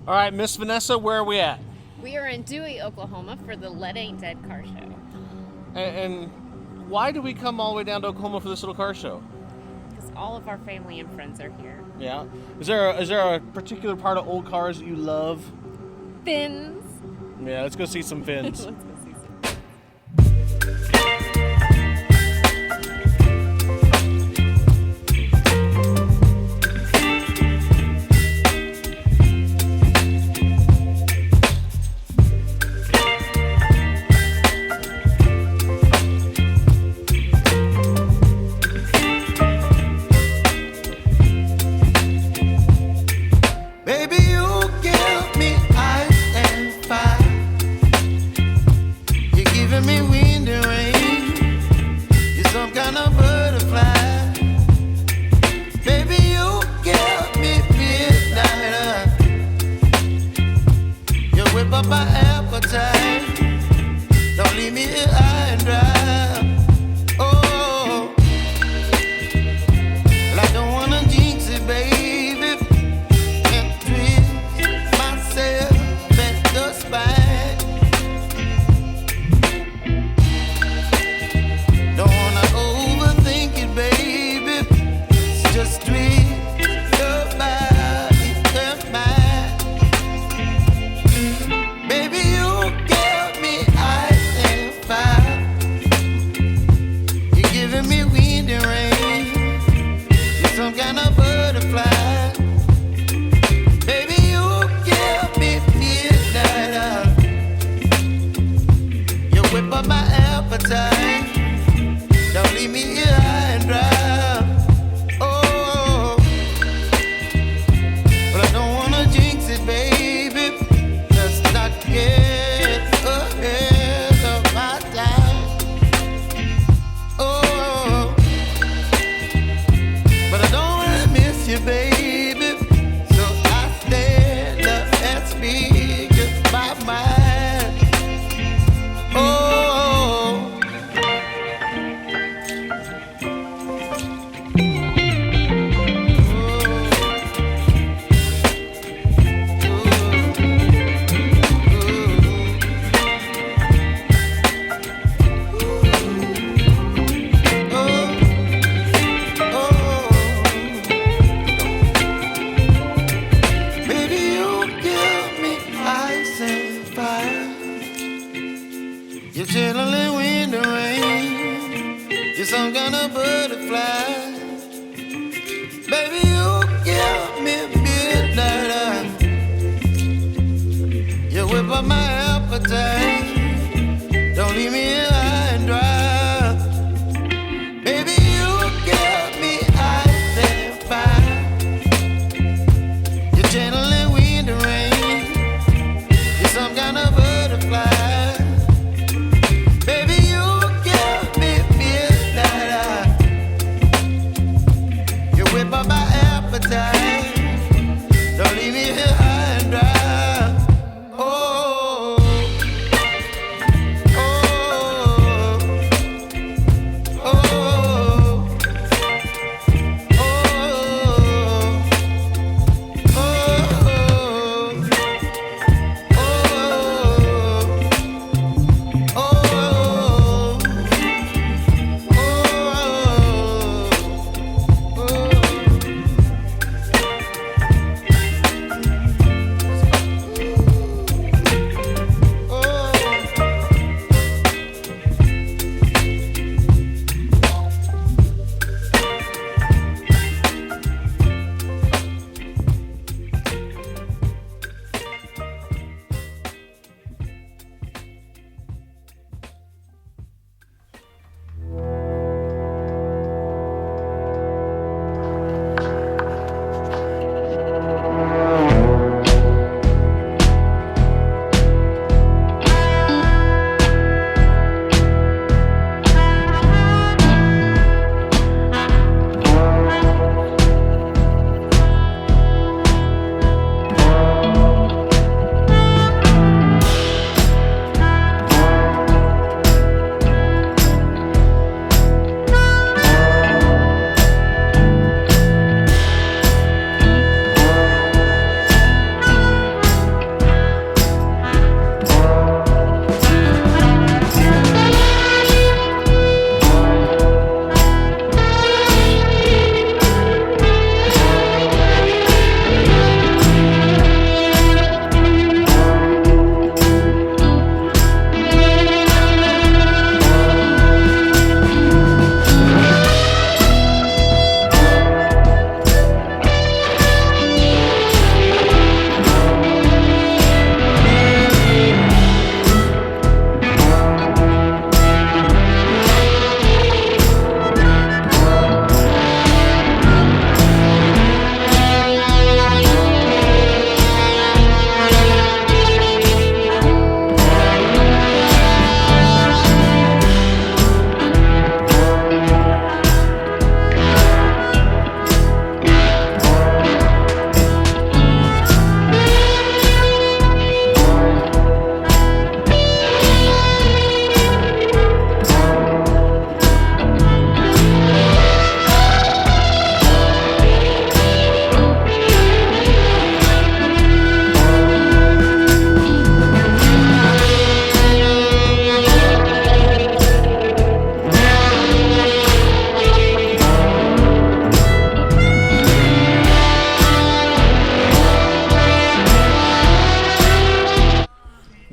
All right, Miss Vanessa, where are we at? We are in Dewey, Oklahoma for the Lead Aint Dead car show. And why do we come all the way down to Oklahoma for this little car show? Because all of our family and friends are here. Yeah. Is there a particular part of old cars that you love? Fins. Yeah, let's go see some fins. Let's go see some. Baby, you give me ice and fire. You're giving me wind and rain. You're some kind of butterfly. Baby, you give me midnight. You whip up my appetite. Don't leave me here high and dry. Oh, well, I don't wanna jinx it, baby. Baby, you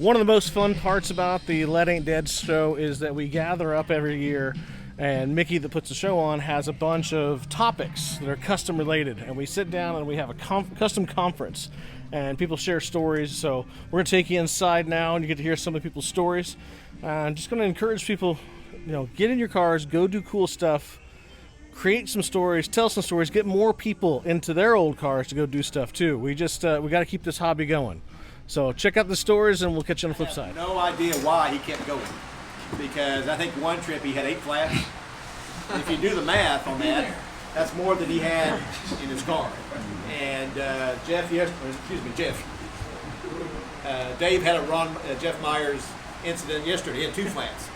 One of the most fun parts about the Lead Aint Dead show is that we gather up every year, and Mickey that puts the show on has a bunch of topics that are custom related, and we sit down and we have a custom conference, and people share stories. So we're going to take you inside now, and you get to hear some of the people's stories. I'm just going to encourage people, get in your cars, go do cool stuff, create some stories, tell some stories, get more people into their old cars to go do stuff too. We got to keep this hobby going. So check out the stories, and we'll catch you on the flip side. No idea why he kept going, because I think one trip he had 8 flats. If you do the math on that, that's more than he had in his car. And Dave had a Jeff Myers incident yesterday. He had 2 flats.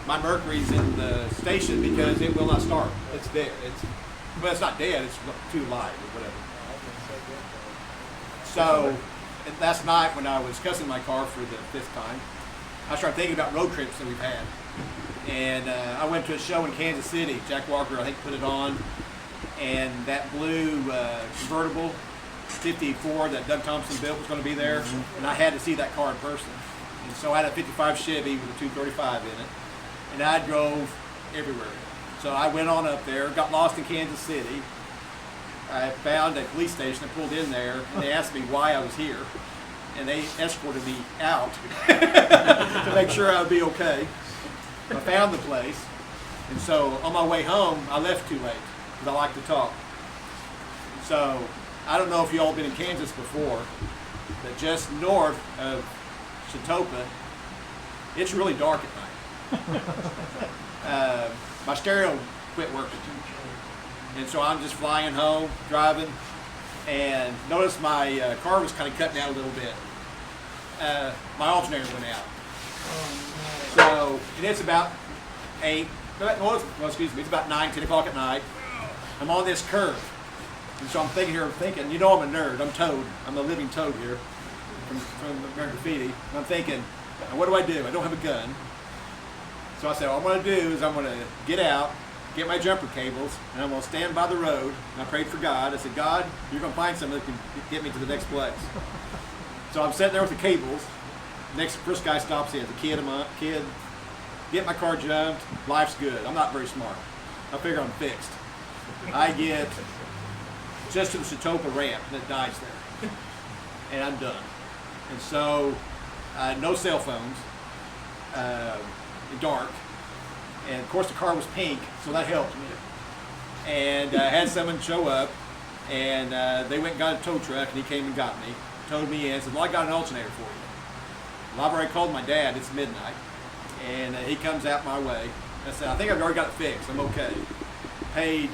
My Mercury's in the station because it will not start. It's dead. It's not dead. It's too light or whatever. So last night when I was cussing my car for the 5th time, I started thinking about road trips that we've had. And I went to a show in Kansas City. Jack Walker, I think, put it on. And that blue convertible 54 that Doug Thompson built was going to be there. And I had to see that car in person. And so I had a 55 Chevy with a 235 in it. And I drove everywhere. So I went on up there, got lost in Kansas City. I found a police station. I pulled in there, and they asked me why I was here. And they escorted me out to make sure I would be okay. I found the place, and so on my way home, I left too late because I like to talk. So I don't know if you all been in Kansas before, but just north of Chetopa, it's really dark at night. My stereo quit working, and so I'm just flying home, driving, and noticed my car was kind of cutting out a little bit. My alternator went out. So, and it's about it's about 9, 10 o'clock at night. I'm on this curve. And so I'm thinking, I'm a nerd. I'm Toad. I'm a living Toad here from American Graffiti. And I'm thinking, what do? I don't have a gun. So I said, what I'm going to do is I'm going to get out, get my jumper cables, and I'm going to stand by the road. And I prayed for God. I said, God, you're going to find something that can get me to the next place. So I'm sitting there with the cables. First guy stops in, the kid, get my car jumped, life's good. I'm not very smart. I figure I'm fixed. I get just to the Chetopa ramp, and it dies there. And I'm done. And so, no cell phones, dark. And of course the car was pink, so that helped me. And I had someone show up, and they went and got a tow truck, and he came and got me, towed me in, and said, well, I got an alternator for you. Well, I've already called my dad. It's midnight, and he comes out my way. I said, I think I've already got it fixed. I'm okay. Paid,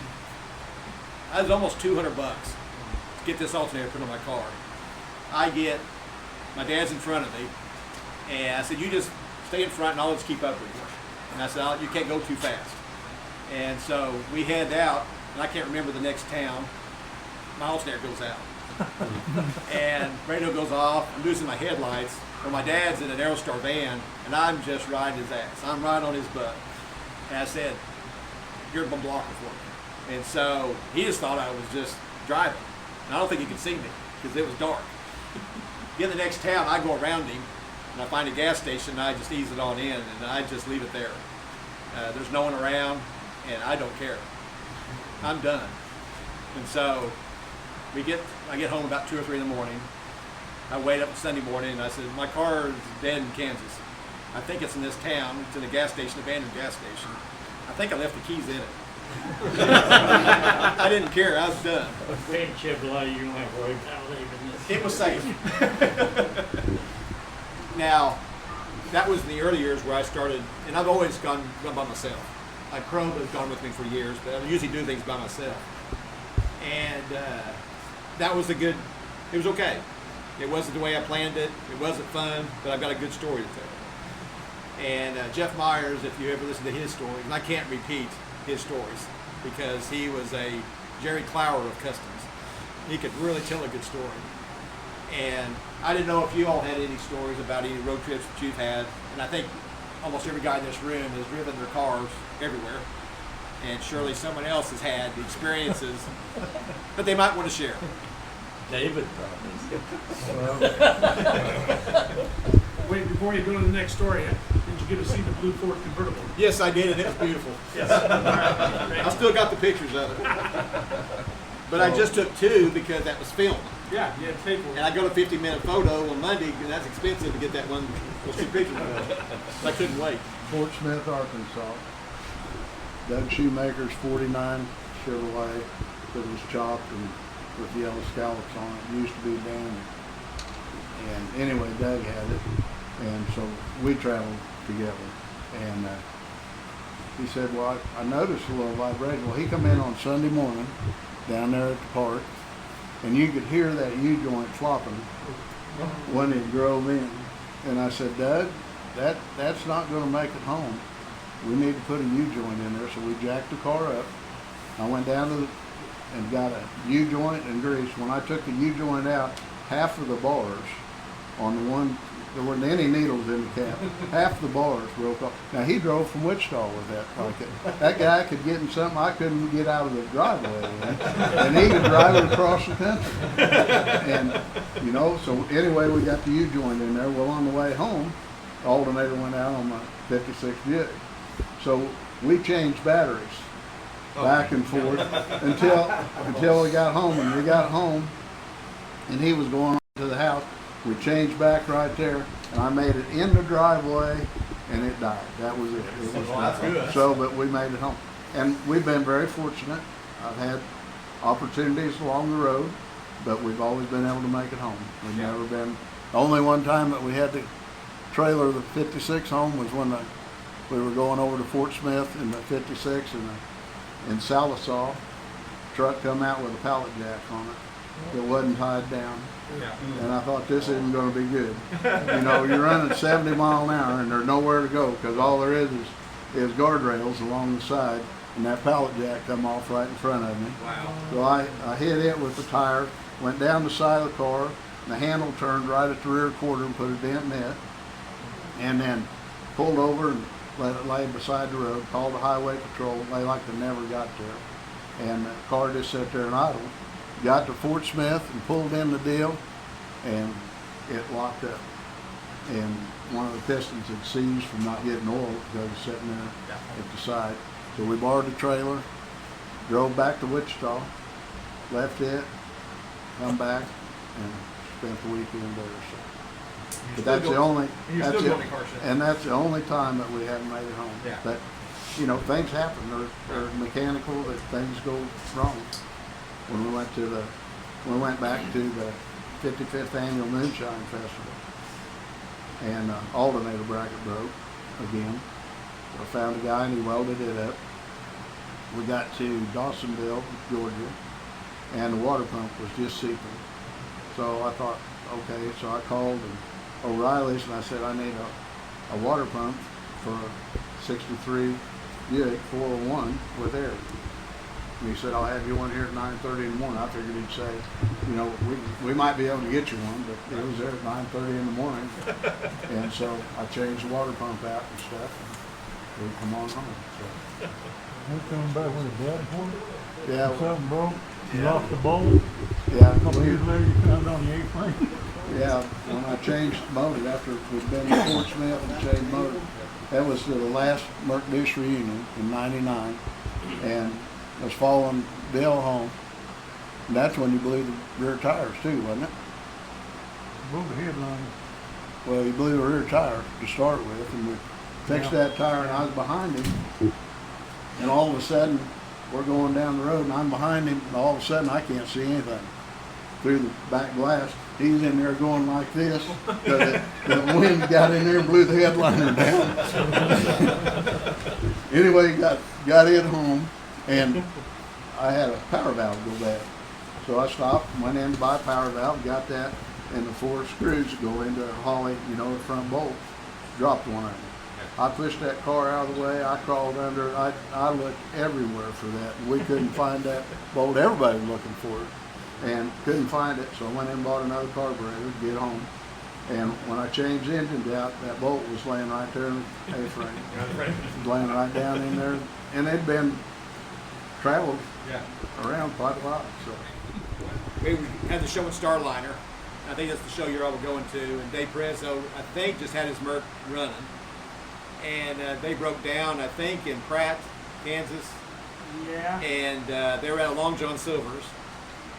I was almost $200 to get this alternator put on my car. My dad's in front of me, and I said, you just stay in front and I'll just keep up with you. And I said, you can't go too fast. And so we head out, and I can't remember the next town. My alternator goes out. And radio goes off. I'm losing my headlights. Well, my dad's in an Aerostar van, and I'm just riding his ass. I'm right on his butt. And I said, you're a blocker for me. And so he just thought I was just driving. And I don't think he could see me because it was dark. Get the next town, I go around him, and I find a gas station, and I just ease it on in, and I just leave it there. There's no one around, and I don't care. I'm done. And so I get home about 2 or 3 in the morning. I wait up Sunday morning, and I said, my car is dead in Kansas. I think it's in this town. It's in a gas station, abandoned gas station. I think I left the keys in it. I didn't care. I was done. Being Chevrolet, you don't have to worry about leaving this. It was safe. Now, that was in the early years where I started, and I've always gone by myself. Chrome has gone with me for years, but I usually do things by myself. And that was it was okay. It wasn't the way I planned it. It wasn't fun, but I've got a good story to tell. And Jeff Myers, if you ever listen to his stories, and I can't repeat his stories because he was a Jerry Clower of customs. He could really tell a good story. And I didn't know if you all had any stories about any road trips that you've had. And I think almost every guy in this room has driven their cars everywhere. And surely someone else has had the experiences that they might want to share. David probably. Wait, before you go to the next story, did you get to see the blue Ford convertible? Yes, I did, and it was beautiful. I still got the pictures of it. But I just took 2 because that was filmed. Yeah, you had to pay for And it. I got a 50-minute photo on Monday, and that's expensive to get that one, those 2 pictures of. So I couldn't wait. Fort Smith, Arkansas. Doug Shoemaker's 49 Chevrolet that was chopped and with yellow scallops on it. It used to be abandoned. And anyway, Doug had it, and so we traveled together. And he said, well, I noticed a little vibration. Well, he come in on Sunday morning down there at the park, and you could hear that U-joint flopping when he drove in. And I said, Doug, that's not going to make it home. We need to put a U-joint in there. So we jacked the car up. I went down to and got a U-joint and grease. When I took the U-joint out, half of the bars on the one, there weren't any needles in the cab. Half the bars broke off. Now he drove from Wichita with that. Like that guy could get in something I couldn't get out of the driveway in, and he could drive it across the country. And you know, so anyway, we got the U-joint in there. Well, on the way home, the alternator went out on my '56 Buick. So we changed batteries back and forth until we got home. And we got home, and he was going to the house. We changed back right there, and I made it in the driveway, and it died. That was it. It was that's good. So, but we made it home, and we've been very fortunate. I've had opportunities along the road, but we've always been able to make it home. We've never been. Only one time that we had to trailer the '56 home was when we were going over to Fort Smith in the '56, and in Salisaw, truck come out with a pallet jack on it that wasn't tied down. And I thought, this isn't going to be good. You know, you're running 70 miles an hour and there's nowhere to go because all there is guardrails along the side, and that pallet jack come off right in front of me. Wow. So I hit it with the tire, went down the side of the car, and the handle turned right at the rear quarter and put a dent in it, and then pulled over and let it lay beside the road, called the highway patrol. They like they never got there. And the car just sat there and idled. Got to Fort Smith and pulled in the deal, and it locked up. And one of the pistons had seized from not getting oil because it was sitting there at the side. So we borrowed the trailer, drove back to Wichita, left it, come back, and spent the weekend there. So. But that's the only, that's it, and that's the only time that we haven't made it home. Yeah. But, you know, things happen. They're mechanical, that things go wrong. When we went back to the 55th annual Moonshine Festival, and alternator bracket broke again. So I found a guy and he welded it up. We got to Dawsonville, Georgia, and the water pump was just seeping. So I thought, okay, so I called O'Reilly's and I said, I need a water pump for a 63 Buick 401 with air. And he said, I'll have you one here at 9:30 in the morning. I figured he'd say, you know, we might be able to get you one, but it was there at 9:30 in the morning. And so I changed the water pump out and stuff, and we come on home. So. We're coming back with a bad point. Yeah, Something broke. You lost the bolt. yeah, A couple years later, you found it on the A-frame. yeah. When I changed the motor after we'd been to Fort Smith and changed motor, that was the last Merc Deuce reunion in '99, and I was following Dale home. And that's when you blew the rear tires too, wasn't it? Broke the headline. Well, he blew the rear tire to start with, and we fixed that tire, and I was behind him. And all of a sudden, we're going down the road, and I'm behind him, and all of a sudden, I can't see anything through the back glass. He's in there going like this, but the wind got in there and blew the headliner down. Anyway, got it home, and I had a power valve go bad. So I stopped and went in to buy a power valve, got that, and the 4 screws that go into Holly, you know, the front bolt, dropped one of them. I pushed that car out of the way, I crawled under it, I looked everywhere for that, and we couldn't find that bolt. Everybody was looking for it, and couldn't find it, so I went in and bought another carburetor to get home. And when I changed the engine out, that bolt was laying right there in the A-frame. It was laying right down in there, and it'd been traveled around quite a lot. So we had the show in Starliner. I think that's the show you're all going to. And Dave Prezzo, I think, just had his Merc running. And they broke down, I think, in Pratt, Kansas. Yeah. And they were at a Long John Silver's.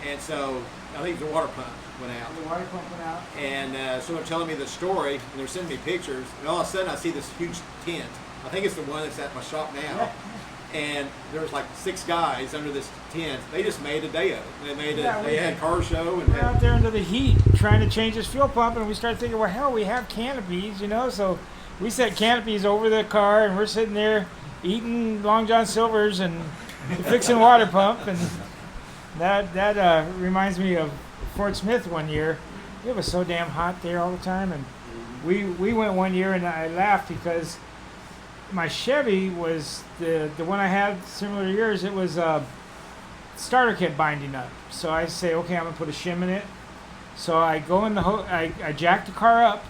And so I think the water pump went out. The water pump went out. And so they're telling me the story, and they're sending me pictures. And all of a sudden I see this huge tent. I think it's the one that's at my shop now. Yeah. And there was like 6 guys under this tent. They just made a day of it. They made Yeah, they had a car show and We're out there into the heat trying to change this fuel pump, and we started thinking, well, hell, we have canopies, you know, so we set canopies over the car, and we're sitting there eating Long John Silver's and fixing water pump, and that reminds me of Fort Smith one year. It was so damn hot there all the time, and we went one year, and I laughed because my Chevy was the one I had similar to yours. It was starter kit binding up. So I say, okay, I'm gonna put a shim in it. So I go in the I jack the car up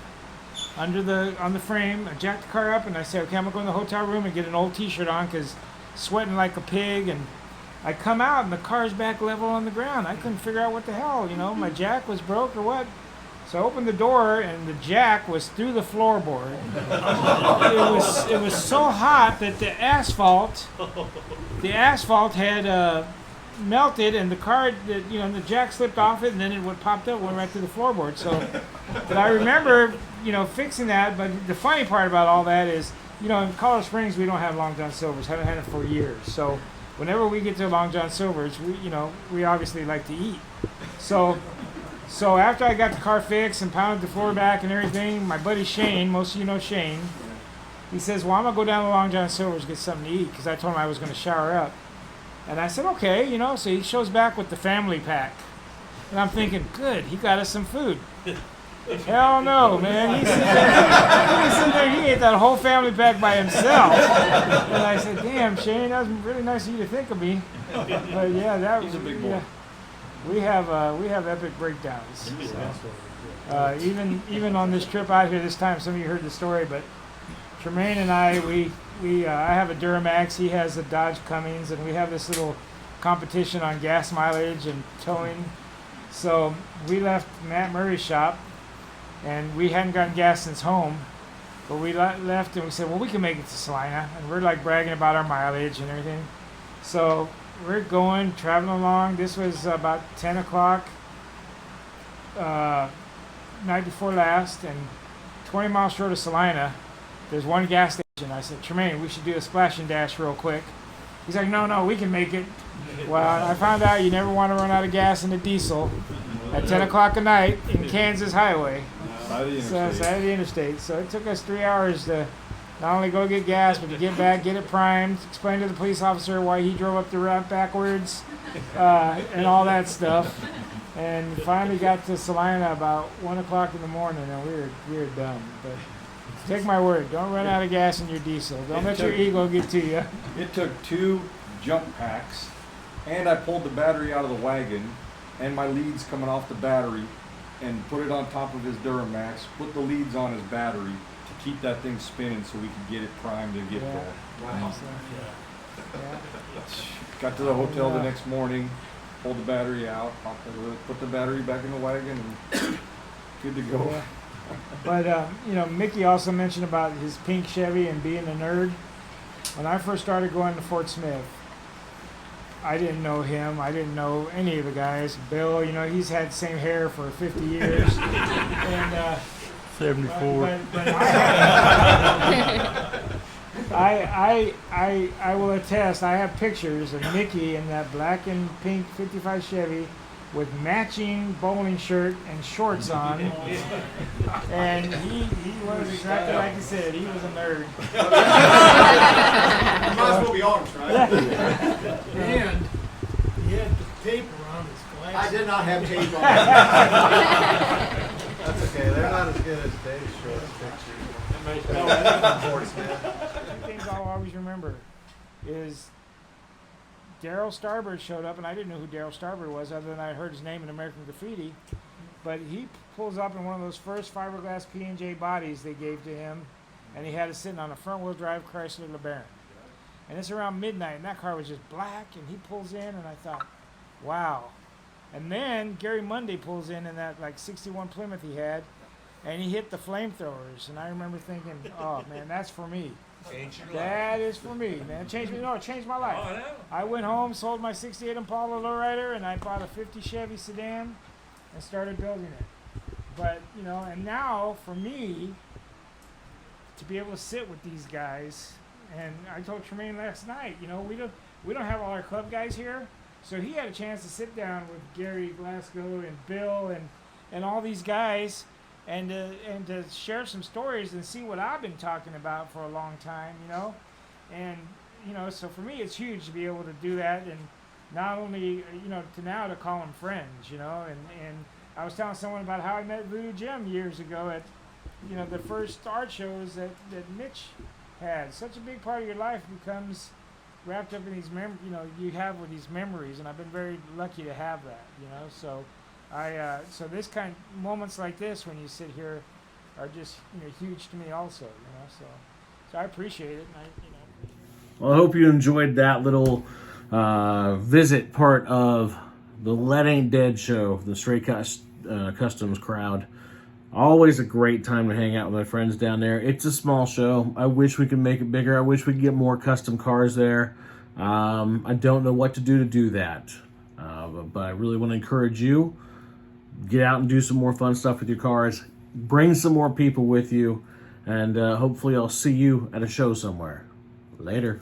on the frame. I jack the car up, and I say, okay, I'm gonna go in the hotel room and get an old T-shirt on because sweating like a pig. And I come out, and the car's back level on the ground. I couldn't figure out what the hell, you know, my jack was broke or what. So I opened the door, and the jack was through the floorboard. It was so hot that the asphalt had melted, and the car, the jack slipped off it, and then it popped up, went right through the floorboard. So, but I remember, fixing that. But the funny part about all that is, in Colorado Springs, we don't have Long John Silver's. Haven't had it for years. So, whenever we get to Long John Silver's, we obviously like to eat. So after I got the car fixed and pounded the floor back and everything, my buddy Shane, most of you know Shane, he says, well, I'm going to go down to Long John Silver's to get something to eat because I told him I was going to shower up. And I said, okay, so he shows back with the family pack. And I'm thinking, good, he got us some food. Hell no, man. He's sitting there, he ate that whole family pack by himself. And I said, damn, Shane, that was really nice of you to think of me. But yeah, he's a big boy. Yeah. We have epic breakdowns. So, even on this trip out here this time, some of you heard the story, but Tremaine and I, I have a Duramax, he has a Dodge Cummins, and we have this little competition on gas mileage and towing. So we left Matt Murray's shop, and we hadn't gotten gas since home, but we left and we said, well, we can make it to Salina, and we're like bragging about our mileage and everything. So we're traveling along. This was about 10 o'clock night before last, and 20 miles short of Salina, there's one gas station. I said, Tremaine, we should do a splash and dash real quick. He's like, no, we can make it. Well, I found out you never want to run out of gas in a diesel at 10 o'clock at night in Kansas highway. Side of the interstate. So it took us 3 hours to not only go get gas, but to get back, get it primed, explain to the police officer why he drove up the ramp backwards, and all that stuff. And finally got to Salina about 1 o'clock in the morning, and we were done. But take my word, don't run out of gas in your diesel. Don't let your ego get to you. It took 2 jump packs, and I pulled the battery out of the wagon, and my leads coming off the battery, and put it on top of his Duramax, put the leads on his battery, keep that thing spinning so we could get it primed and get there. Wow. Got to the hotel the next morning, pulled the battery out, put the battery back in the wagon, and good to go. Yeah. But Mickey also mentioned about his pink Chevy and being a nerd. When I first started going to Fort Smith, I didn't know him. I didn't know any of the guys. Bill, he's had the same hair for 50 years. And 74. But I will attest, I have pictures of Mickey in that black and pink 55 Chevy with matching bowling shirt and shorts on. And he was exactly like you said, he was a nerd. Might as well be ours, right? And he had the tape around his glasses. I did not have tape on. That's okay, they're not as good as Dave's short pictures. Two things I'll always remember is Daryl Starbird showed up, and I didn't know who Daryl Starbird was other than I heard his name in American Graffiti. But he pulls up in one of those first fiberglass P&J bodies they gave to him, and he had it sitting on a front-wheel drive Chrysler LeBaron. And it's around midnight, and that car was just black, and he pulls in, and I thought, wow, And then Gary Monday pulls in that like 61 Plymouth he had, and he hit the flamethrowers. And I remember thinking, oh man, that's for me. That is for me, man. It changed me. No, it changed my life. Oh, I know. I went home, sold my 68 Impala lowrider, and I bought a 50 Chevy sedan and started building it. But, you know, and now for me to be able to sit with these guys, and I told Tremaine last night, you know, we don't have all our club guys here, so he had a chance to sit down with Gary Glasgow and Bill and all these guys and to share some stories and see what I've been talking about for a long time, you know. And, you know, so for me it's huge to be able to do that, and not only, you know, to call them friends, you know. And I was telling someone about how I met Voodoo Jim years ago at, you know, the first art shows that Mitch had. Such a big part of your life becomes wrapped up in these you know, you have with these memories, and I've been very lucky to have that, you know. So so this kind of moments like this when you sit here are just, you know, huge to me also, you know. So I appreciate it, and you know. Well, I hope you enjoyed that little visit part of the Lead Aint Dead show, the Stray Kat Kustoms crowd. Always a great time to hang out with my friends down there. It's a small show. I wish we could make it bigger. I wish we could get more custom cars there. I don't know what to do that. But I really want to encourage you. Get out and do some more fun stuff with your cars. Bring some more people with you. And hopefully I'll see you at a show somewhere. Later.